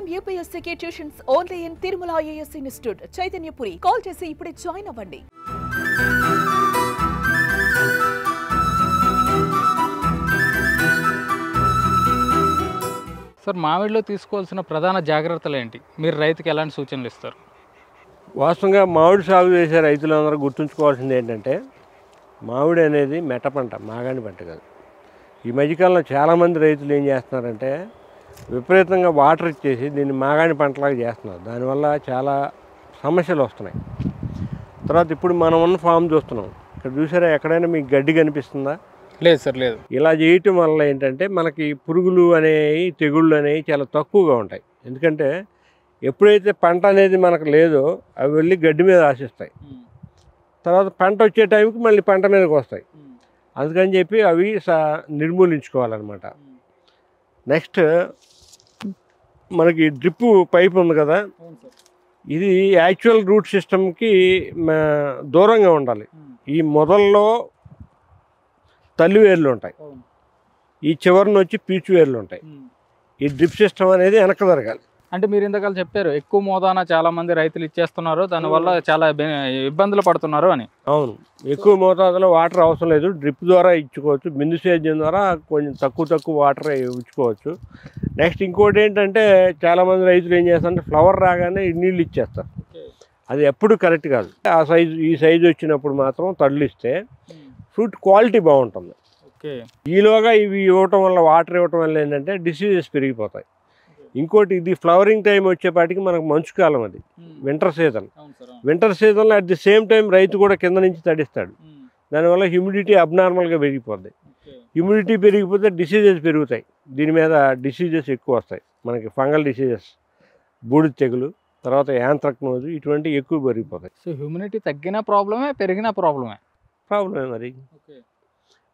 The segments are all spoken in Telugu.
IIM UPSC tuitions only in Tirumala IAS institute Chaitanyapuri. Call చేసి ఇప్పుడే జాయిన్ అవ్వండి. సార్, మామిడిలో తీసుకోవాల్సిన ప్రధాన జాగ్రత్తలు ఏంటి? మీరు రైతుకి ఎలాంటి సూచనలు ఇస్తారు? వాస్తవంగా మామిడి సాగు చేసే రైతులందరూ గుర్తుంచుకోవాల్సింది ఏంటంటే, మామిడి అనేది మెట్ట పంట, మాగాణి పంట కాదు. ఈ మధ్యకాలంలో చాలామంది రైతులు ఏం చేస్తున్నారంటే విపరీతంగా వాటర్ ఇచ్చేసి దీన్ని మాగాణి పంటలాగా చేస్తున్నారు. దానివల్ల చాలా సమస్యలు వస్తున్నాయి. తర్వాత ఇప్పుడు మనం ఉన్న ఫామ్ చూస్తున్నాం. ఇక్కడ చూసారా, ఎక్కడైనా మీకు గడ్డి కనిపిస్తుందా? లేదు సార్, లేదు. ఇలా చేయటం వల్ల ఏంటంటే మనకి పురుగులు అనేవి, తెగుళ్ళు అనేవి చాలా తక్కువగా ఉంటాయి. ఎందుకంటే ఎప్పుడైతే పంట అనేది మనకు లేదో అవి వెళ్ళి గడ్డి మీద ఆశిస్తాయి. తర్వాత పంట వచ్చే టైంకి మళ్ళీ పంట మీదకి వస్తాయి. అందుకని చెప్పి అవి నిర్మూలించుకోవాలన్నమాట. నెక్స్ట్ మనకి డ్రిప్ పైప్ ఉంది కదా, ఇది యాక్చువల్ రూట్ సిస్టమ్కి దూరంగా ఉండాలి. ఈ మొదల్లో తల్లి వేర్లు ఉంటాయి, ఈ చివరిని వచ్చి పీచు వేర్లు ఉంటాయి. ఈ డ్రిప్ సిస్టమ్ అనేది వెనక జరగాలి. అంటే మీరు ఇంతకాలం చెప్పారు ఎక్కువ మోతాన చాలా మంది రైతులు ఇచ్చేస్తున్నారు, దానివల్ల చాలా ఇబ్బందులు పడుతున్నారు అని. అవును, ఎక్కువ మోతాదులో వాటర్ అవసరం లేదు, డ్రిప్ ద్వారా ఇచ్చుకోవచ్చు. బిందు సేద్యం ద్వారా కొంచెం తక్కువ వాటర్ ఇచ్చుకోవచ్చు. నెక్స్ట్ ఇంకోటి ఏంటంటే, చాలామంది రైతులు ఏం చేస్తారంటే ఫ్లవర్ రాగానే నీళ్ళు ఇచ్చేస్తారు. అది ఎప్పుడు కరెక్ట్ కాదు. ఈ సైజు వచ్చినప్పుడు మాత్రం తడులు ఇస్తే ఫ్రూట్ క్వాలిటీ బాగుంటుంది. ఈలోగా ఇవి ఇవ్వటం వల్ల, వాటర్ ఇవ్వటం వల్ల ఏంటంటే డిసీజెస్ పెరిగిపోతాయి. ఇంకోటి, ఇది ఫ్లవరింగ్ టైం వచ్చేపాటికి మనకు మంచు కాలం, అది వింటర్ సీజన్. వింటర్ సీజన్లో అట్ ది సేమ్ టైం రైతు కూడా కింద నుంచి తడిస్తాడు. దానివల్ల హ్యూమిడిటీ అబ్నార్మల్గా పెరిగిపోద్ది. హ్యూమిడిటీ పెరిగిపోతే డిసీజెస్ పెరుగుతాయి. దీని మీద డిసీజెస్ ఎక్కువ వస్తాయి మనకి. ఫంగల్ డిసీజెస్, బూడిద తెగులు, తర్వాత యాంత్రక్నోజు, ఇటువంటివి ఎక్కువ పెరిగిపోతాయి. సో హ్యూమిడిటీ తగ్గిన ప్రాబ్లమే, పెరిగిన ప్రాబ్లమే. మరి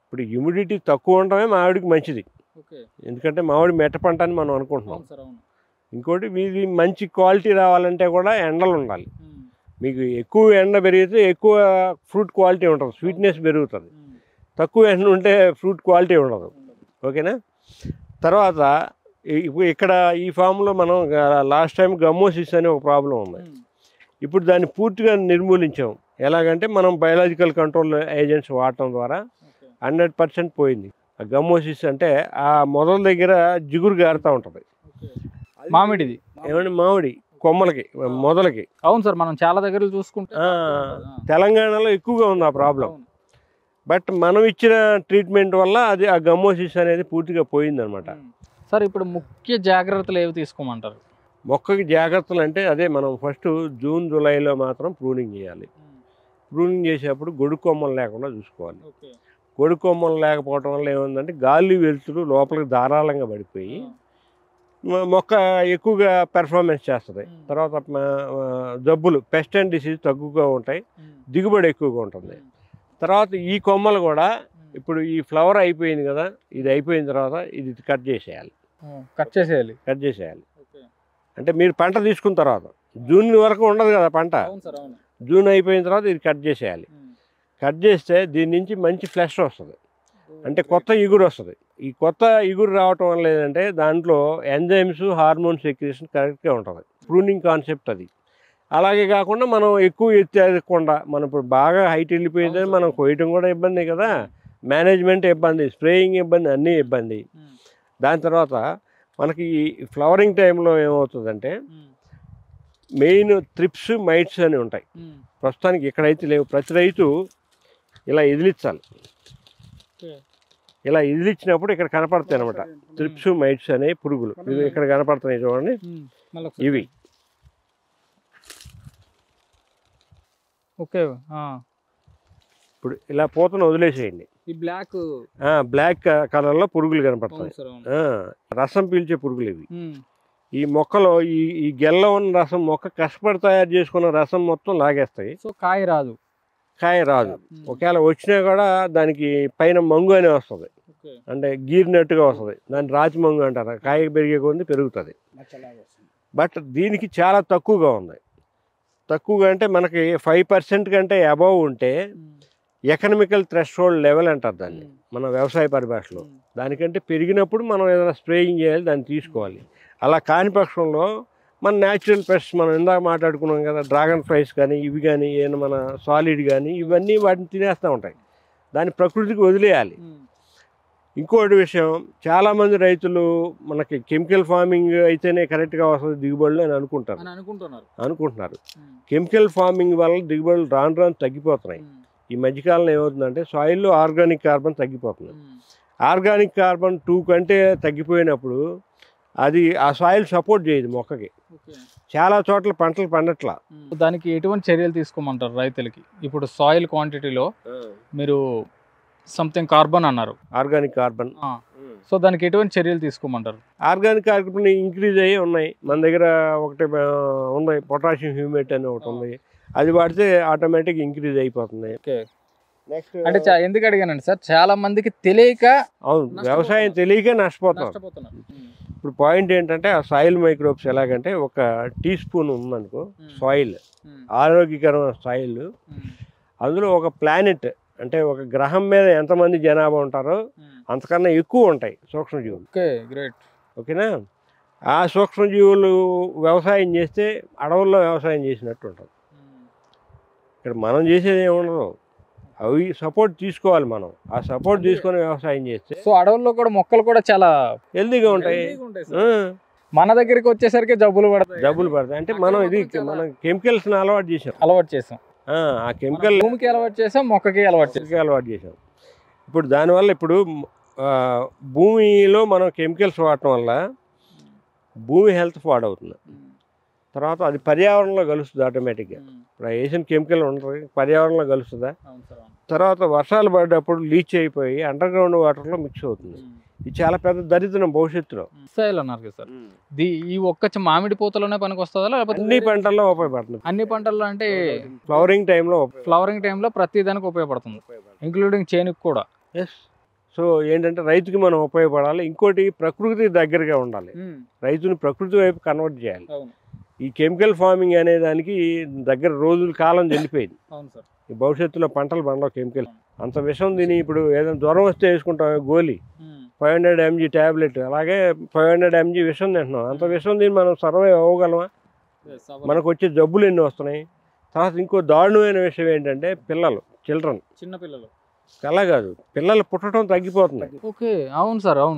ఇప్పుడు హ్యూమిడిటీ తక్కువ ఉండటమే మామిడికి మంచిది. ఎందుకంటే మామిడి మెట్ట పంట అని మనం అనుకుంటున్నాం. ఇంకోటి, మీది మంచి క్వాలిటీ రావాలంటే కూడా ఎండలు ఉండాలి. మీకు ఎక్కువ ఎండ పెరిగితే ఎక్కువ ఫ్రూట్ క్వాలిటీ ఉంటుంది, స్వీట్నెస్ పెరుగుతుంది. తక్కువ ఎండ ఉంటే ఫ్రూట్ క్వాలిటీ ఉండదు. ఓకేనా? తర్వాత ఇక్కడ ఈ ఫామ్లో మనం లాస్ట్ టైం గమ్మోసిస్ అనే ఒక ప్రాబ్లం ఉంది. ఇప్పుడు దాన్ని పూర్తిగా నిర్మూలించాం. ఎలాగంటే మనం బయలాజికల్ కంట్రోల్ ఏజెంట్స్ వాడటం ద్వారా 100% పోయింది. ఆ గమ్మోసిస్ అంటే ఆ మొదల దగ్గర జిగురు గారుతూ ఉంటుంది మామిడిది. ఏమంటే మామిడి కొమ్మలకి, మొదలకి. అవును సార్, మనం చాలా దగ్గర చూసుకుంటే తెలంగాణలో ఎక్కువగా ఉంది ఆ ప్రాబ్లం. బట్ మనం ఇచ్చిన ట్రీట్మెంట్ వల్ల అది ఆ గమ్మోసిస్ అనేది పూర్తిగా పోయిందనమాట. సార్, ఇప్పుడు ముఖ్య జాగ్రత్తలు ఏవి తీసుకోమంటారు? మొక్కకి జాగ్రత్తలు అంటే అదే, మనం ఫస్ట్ జూన్ జూలైలో మాత్రం ప్రూనింగ్ చేయాలి. ప్రూనింగ్ చేసేటప్పుడు గొడుగు కొమ్మలు లేకుండా చూసుకోవాలి. గొడుగు కొమ్మలు లేకపోవడం వల్ల ఏముందంటే గాలి వెలుతురు లోపలికి ధారాళంగా పడిపోయి మొక్క ఎక్కువగా పెర్ఫార్మెన్స్ చేస్తుంది. తర్వాత జబ్బులు, పెస్ట్ అండ్ డిసీజ్ తక్కువగా ఉంటాయి, దిగుబడి ఎక్కువగా ఉంటుంది. తర్వాత ఈ కొమ్మలు కూడా ఇప్పుడు ఈ ఫ్లవర్ అయిపోయింది కదా, ఇది అయిపోయిన తర్వాత ఇది కట్ చేసేయాలి. అంటే మీరు పంట తీసుకున్న తర్వాత జూన్ వరకు ఉండదు కదా పంట, జూన్ అయిపోయిన తర్వాత ఇది కట్ చేసేయాలి. కట్ చేస్తే దీని నుంచి మంచి ఫ్లెష్ వస్తుంది, అంటే కొత్త ఇగురు వస్తుంది. ఈ కొత్త ఇగురు రావటం వల్ల ఏంటంటే దాంట్లో ఎంజైమ్స్, హార్మోన్ సెక్రేషన్ కరెక్ట్గా ఉంటుంది. ప్రూనింగ్ కాన్సెప్ట్ అది. అలాగే కాకుండా మనం ఎక్కువ ఎత్తకుండా, మనం ఇప్పుడు బాగా హైట్ వెళ్ళిపోయిందని మనం కొయ్యటం కూడా ఇబ్బంది కదా, మేనేజ్మెంట్ ఇబ్బంది, స్ప్రేయింగ్ ఇబ్బంది, అన్నీ ఇబ్బంది. దాని తర్వాత మనకి ఫ్లవరింగ్ టైంలో ఏమవుతుందంటే మెయిన్ త్రిప్స్, మైట్స్ అని ఉంటాయి. ప్రస్తుతానికి ఎక్కడైతే లేవు. ప్రతి రైతు ఇలా ఎదిలించాలి. ఇలా ఎదిలిచ్చినప్పుడు ఇక్కడ కనపడతాయి అనమాట త్రిప్స్, మైట్స్ అనే పురుగులు. ఇవి ఇక్కడ కనపడుతున్నాయి చూడండి, ఇవి. ఇప్పుడు ఇలా పూతను వదిలేసేయండి. ఈ బ్లాక్ కలర్లో పురుగులు కనపడతాయి, రసం పీల్చే పురుగులు ఇవి. ఈ మొక్కలో ఈ గెల్ల ఉన్న రసం, మొక్క కష్టపడి తయారు చేసుకున్న రసం మొత్తం లాగేస్తాయి. సో కాయ రాదు. ఒకవేళ వచ్చినా కూడా దానికి పైన మంగు అనే వస్తుంది, అంటే గీరినట్టుగా వస్తుంది. దాన్ని రాతి మంగు అంటారు. కాయ పెరిగే కొద్ది పెరుగుతుంది. బట్ దీనికి చాలా తక్కువగా ఉంది. తక్కువగా అంటే మనకి 5% కంటే అబవ్ ఉంటే ఎకనామికల్ థ్రెషోల్డ్ లెవెల్ అంటారు దాన్ని మన వ్యవసాయ పరిభాషలో. దానికంటే పెరిగినప్పుడు మనం ఏదైనా స్ప్రేయింగ్ చేయాలి, దాన్ని తీసుకోవాలి. అలా కాని పక్షంలో మన న్యాచురల్ పెస్ట్ మనం ఇందాక మాట్లాడుకున్నాం కదా, డ్రాగన్ ఫ్లైస్ కానీ ఇవి కానీ ఏమైనా మన సాలిడ్ కానీ ఇవన్నీ వాటిని తినేస్తూ ఉంటాయి. దాన్ని ప్రకృతికి వదిలేయాలి. ఇంకోటి విషయం, చాలామంది రైతులు మనకి కెమికల్ ఫార్మింగ్ అయితేనే కరెక్ట్గా వస్తుంది దిగుబడులు అని అనుకుంటున్నారు. కెమికల్ ఫార్మింగ్ వల్ల దిగుబడులు రాను తగ్గిపోతున్నాయి. ఈ మధ్యకాలంలో ఏమవుతుందంటే సాయిల్లో ఆర్గానిక్ కార్బన్ తగ్గిపోతుంది. ఆర్గానిక్ కార్బన్ 2 కంటే తగ్గిపోయినప్పుడు అది ఆ సాయిల్ సపోర్ట్ చేయదు మొక్కకి. చాలా చోట్ల పంటలు పండట్లా. దానికి ఎటువంటి చర్యలు తీసుకోమంటారు రైతులకి? ఇప్పుడు సాయిల్ క్వాంటిటీలో మీరు సంథింగ్ కార్బన్ అన్నారు, ఆర్గానిక్ కార్బన్. సో దానికి ఎటువంటి చర్యలు తీసుకోమంటారు? ఆర్గానిక్ కార్బన్ ఇంక్రీజ్ అయ్యి ఉన్నాయి మన దగ్గర. ఒకటి ఉన్నాయి పొటాషియం హ్యూమేట్ అని ఒకటి ఉంది, అది వాడితే ఆటోమేటిక్ ఇంక్రీజ్ అయిపోతుంది. నెక్స్ట్ అంటే ఎందుకు అడిగానండి సార్, చాలా మందికి తెలియక, అవును వ్యవసాయం తెలియక నష్టపోతున్నారు. ఇప్పుడు పాయింట్ ఏంటంటే ఆ సాయిల్ మైక్రోబ్స్ ఎలాగంటే, ఒక టీ స్పూన్ ఉందనుకో సాయిల్, ఆరోగ్యకరమైన సాయిల్, అందులో ఒక ప్లానెట్ అంటే ఒక గ్రహం మీద ఎంతమంది జనాభా ఉంటారో అంతకన్నా ఎక్కువ ఉంటాయి సూక్ష్మజీవులు. ఓకేనా? ఆ సూక్ష్మజీవులు వ్యవసాయం చేస్తే అడవుల్లో వ్యవసాయం చేసినట్టు ఉంటుంది. ఇక్కడ మనం చేసేది ఏముండదు, అవి సపోర్ట్ తీసుకోవాలి. మనం ఆ సపోర్ట్ తీసుకొని వ్యవసాయం చేస్తే సో అడవుల్లో కూడా మొక్కలు కూడా చాలా హెల్దీగా ఉంటాయి. మన దగ్గరికి వచ్చేసరికి జబ్బులు పడతాయి. అంటే మనం కెమికల్స్ అలవాటు చేసాం. ఆ కెమికల్ భూమికి అలవాటు చేసాం, మొక్కకి అలవాటు చేసాం. ఇప్పుడు దానివల్ల భూమిలో మనం కెమికల్స్ వాడటం వల్ల భూమి హెల్త్ పాడవుతుంది. తర్వాత అది పర్యావరణంలో కలుస్తుంది ఆటోమేటిక్గా. ఇప్పుడు వేసిన కెమికల్ ఉంటుంది, పర్యావరణంలో కలుస్తుందా? తర్వాత వర్షాలు పడ్డప్పుడు లీచ్ అయిపోయి అండర్ గ్రౌండ్ వాటర్లో మిక్స్ అవుతుంది. ఇది చాలా పెద్ద దరిద్రం భవిష్యత్తులో. అన్నారు కదా సార్, ఈ ఒక్క మామిడి పూతలోనే పనికి వస్తుందా, లేకపోతే అన్ని పంటల్లో ఉపయోగపడుతుంది? అన్ని పంటల్లో అంటే ఫ్లవరింగ్ టైంలో ప్రతి దానికి ఉపయోగపడుతుంది, ఇంక్లూడింగ్ చేనుకి కూడా. సో ఏంటంటే రైతుకి మనం ఉపయోగపడాలి. ఇంకోటి ప్రకృతి దగ్గరగా ఉండాలి, రైతుని ప్రకృతి వైపు కన్వర్ట్ చేయాలి. ఈ కెమికల్ ఫార్మింగ్ అనే దానికి దగ్గర రోజుల కాలం చెల్లిపోయింది. ఈ భవిష్యత్తులో పంటలు పండవు కెమికల్. అంత విషం తిని ఇప్పుడు ఏదైనా జ్వరం వస్తే వేసుకుంటాం గోళీ 500 mg ట్యాబ్లెట్, అలాగే 500 mg విషం తింటున్నాం. అంత విషం తిని మనం సర్వైవ్ అవ్వగలమా? మనకు వచ్చే జబ్బులు ఎన్ని వస్తున్నాయి. తర్వాత ఇంకో దారుణమైన విషయం ఏంటంటే చిన్న పిల్లలు అలా కాదు, పిల్లలు పుట్టడం తగ్గిపోతున్నాయి. అవును సార్, అవును.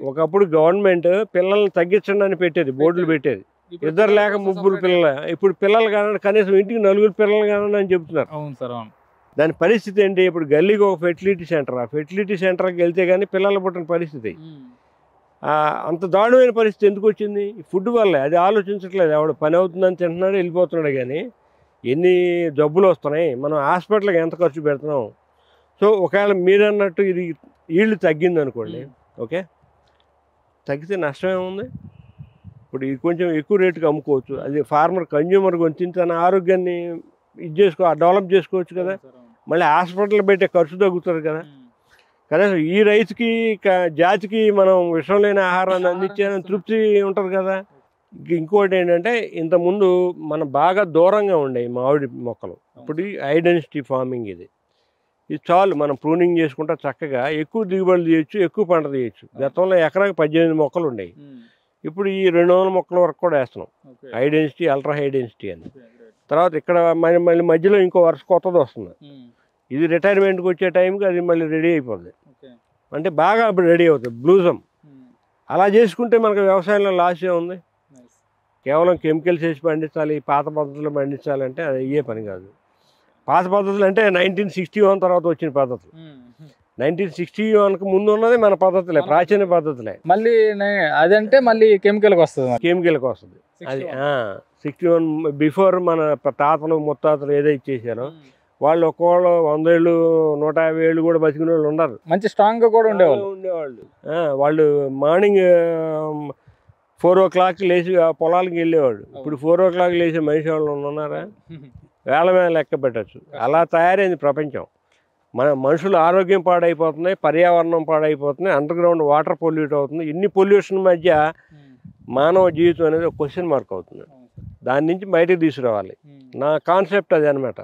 ఒకప్పుడు గవర్నమెంట్ పిల్లల్ని తగ్గించండి అని పెట్టేది, బోర్డులు పెట్టేది. 2 లేక 3 పిల్లలు. ఇప్పుడు పిల్లలు కానండి, కనీసం ఇంటికి 4 పిల్లలు కానండి అని చెప్తున్నారు. అవును సార్, అవును. దాని పరిస్థితి ఏంటి? ఇప్పుడు గల్లీకి ఒక ఫెర్టిలిటీ సెంటర్, ఆ ఫెర్టిలిటీ సెంటర్కి వెళ్తే కానీ పిల్లలు పుట్టిన పరిస్థితి. అంత దారుణమైన పరిస్థితి ఎందుకు వచ్చింది? ఫుడ్ వల్లే. అది ఆలోచించట్లేదు ఎవడు. పని అవుతుందని తింటున్నాడు, వెళ్ళిపోతున్నాడు. కానీ ఎన్ని జబ్బులు వస్తున్నాయి, మనం హాస్పిటల్కి ఎంత ఖర్చు పెడుతున్నాం. సో ఒకవేళ మీరు అన్నట్టు ఇది ఈల్డ్ తగ్గింది అనుకోండి, ఓకే, తగ్గితే నష్టం ఏముంది? ఇప్పుడు ఇది కొంచెం ఎక్కువ రేటుకి అమ్ముకోవచ్చు. అది ఫార్మర్ కన్జ్యూమర్ కొంచెం తన ఆరోగ్యాన్ని డెవలప్ చేసుకోవచ్చు కదా. మళ్ళీ హాస్పిటల్ పెట్టే ఖర్చు తగ్గుతుంది కదా. కనీసం ఈ రైతుకి జాతికి మనం విషం లేని ఆహారాన్ని అందించాలని తృప్తి ఉంటుంది కదా. ఇంకోటి ఏంటంటే, ఇంతకుముందు మనం బాగా దూరంగా ఉండేవి మామిడి మొక్కలు. ఇప్పుడు హై డెన్సిటీ ఫార్మింగ్ ఇది చాలు. మనం ప్రూనింగ్ చేసుకుంటే చక్కగా ఎక్కువ దిగుబడులు తీయచ్చు, ఎక్కువ పంట తీయచ్చు. గతంలో ఎకరాకి 18 మొక్కలు ఉండేవి, ఇప్పుడు ఈ 200 మొక్కల వరకు కూడా వేస్తున్నాం. High density, ultra high density అని. తర్వాత ఇక్కడ మళ్ళీ మధ్యలో ఇంకో వరుస కొత్తది వస్తుంది. ఇది రిటైర్మెంట్కి వచ్చే టైంకి అది మళ్ళీ రెడీ అయిపోతుంది. అంటే బాగా అప్పుడు రెడీ అవుతుంది బ్లూజమ్. అలా చేసుకుంటే మనకు వ్యవసాయంలో లాస్ ఏముంది? కేవలం కెమికల్స్ వేసి పండించాలి, పాత పద్ధతులు పండించాలంటే అది అయ్యే పని కాదు. పాత పద్ధతులు అంటే 1961 తర్వాత వచ్చిన పద్ధతులు. 1961కు ముందు ఉన్నది మన పద్ధతులే, ప్రాచీన పద్ధతులే. మళ్ళీ అదంటే మళ్ళీ కెమికల్కి వస్తుంది. అది 61 బిఫోర్ మన తాతలు ముత్తాతలు ఏదైతే చేశారో వాళ్ళు ఒక్కోళ్ళు 100 ఏళ్ళు 150 ఏళ్ళు కూడా బతికిన వాళ్ళు ఉన్నారు. మంచి స్ట్రాంగ్గా కూడా ఉండేవాళ్ళు. వాళ్ళు మార్నింగ్ 4 o'clock లేచి పొలాలకు వెళ్ళేవాడు. ఇప్పుడు 4 o'clock లేచే మనిషి వాళ్ళు ఉన్నారా? వేల మీద లెక్క పెట్టచ్చు. అలా తయారైంది ప్రపంచం. మనుషుల ఆరోగ్యం పాడైపోతుంది, పర్యావరణం పాడైపోతుంది, అండర్ గ్రౌండ్ వాటర్ పొల్యూట్ అవుతుంది. ఇన్ని పొల్యూషన్ మధ్య మానవ జీవితం అనేది ఒక క్వశ్చన్ మార్క్ అవుతుంది. దాని నుంచి బయటకు తీసుకురావాలి. నా కాన్సెప్ట్ అది అనమాట.